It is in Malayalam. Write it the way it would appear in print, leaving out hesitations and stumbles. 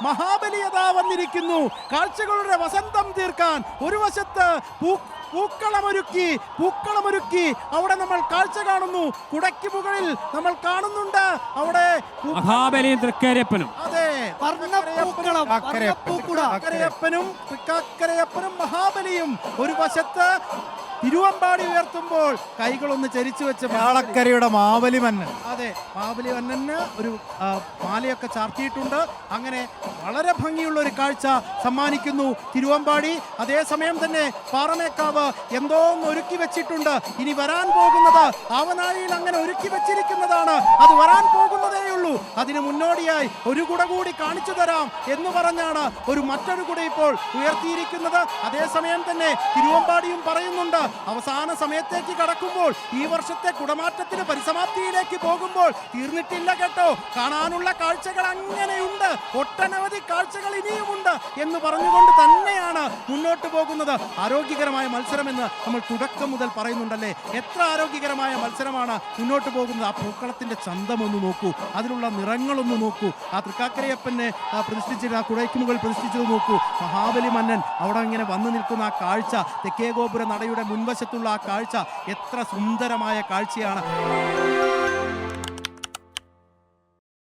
മഹാബലിയത വന്നിരിക്കുന്നു. കാഴ്ചകളുടെ വസന്തം തീർക്കാൻ ഒരു വശത്ത് പൂക്കളമൊരുക്കി അവിടെ നമ്മൾ കാഴ്ച കാണുന്നു. കുടയ്ക്ക് മുകളിൽ നമ്മൾ കാണുന്നുണ്ട് അവിടെ മഹാബലിയും തൃക്കരയപ്പനും. അതെ, തൃക്കാക്കരയപ്പനും മഹാബലിയും ഒരു വശത്ത് തിരുവമ്പാടി ഉയർത്തുമ്പോൾ കൈകളൊന്ന് ചരിച്ചു വെച്ച് ചാളക്കരയുടെ മാവലി മന്നൻ. അതെ, മാവലി മന്നന് ഒരു മാലയൊക്കെ ചാർത്തിയിട്ടുണ്ട്. അങ്ങനെ വളരെ ഭംഗിയുള്ള ഒരു കാഴ്ച സമ്മാനിക്കുന്നു തിരുവമ്പാടി. അതേസമയം തന്നെ പാറമേക്കാവ് എന്തോ ഒന്ന് ഒരുക്കി വെച്ചിട്ടുണ്ട്. ഇനി വരാൻ പോകുന്നത് ആവനാഴിയിൽ അങ്ങനെ ഒരുക്കി വെച്ചിരിക്കുന്നതാണ്. അത് വരാൻ പോകുന്നതേയുള്ളൂ. അതിന് മുന്നോടിയായി ഒരു കുട കൂടി കാണിച്ചു തരാം എന്ന് പറഞ്ഞാണ് മറ്റൊരു കുട ഇപ്പോൾ ഉയർത്തിയിരിക്കുന്നത്. അതേസമയം തന്നെ തിരുവമ്പാടിയും പറയുന്നുണ്ട്, അവസാന സമയത്തേക്ക് കടക്കുമ്പോൾ, ഈ വർഷത്തെ കുടമാറ്റത്തിന് പരിസമാപ്തിയിലേക്ക് പോകുമ്പോൾ തീർന്നിട്ടില്ല കേട്ടോ, കാണാനുള്ള കാഴ്ചകൾ അങ്ങനെയുണ്ട്, ഒട്ടനവധി കാഴ്ചകൾ ഇനിയുമുണ്ട് എന്ന് പറഞ്ഞുകൊണ്ട് തന്നെയാണ് മുന്നോട്ട് പോകുന്നത്. ആരോഗ്യകരമായ മത്സരമെന്ന് നമ്മൾ തുടക്കം മുതൽ പറയുന്നുണ്ടല്ലേ. എത്ര ആരോഗ്യകരമായ മത്സരമാണ് മുന്നോട്ട് പോകുന്നത്. ആ പൂക്കളത്തിന്റെ ചന്തമൊന്ന് നോക്കൂ, അതിലുള്ള നിറങ്ങളൊന്ന് നോക്കൂ, ആ തൃക്കാക്കരയപ്പനെ പ്രതിഷ്ഠിച്ചത്, ആ കുടയ്ക്ക് മുകളിൽ പ്രതിഷ്ഠിച്ചത് നോക്കൂ. മഹാബലി മന്നൻ അവിടെ ഇങ്ങനെ വന്നു നിൽക്കുന്ന ആ കാഴ്ച, തെക്കേ ഗോപുര നടയുടെ മുൻവശത്തുള്ള ആ കാഴ്ച എത്ര സുന്ദരമായ കാഴ്ചയാണ്.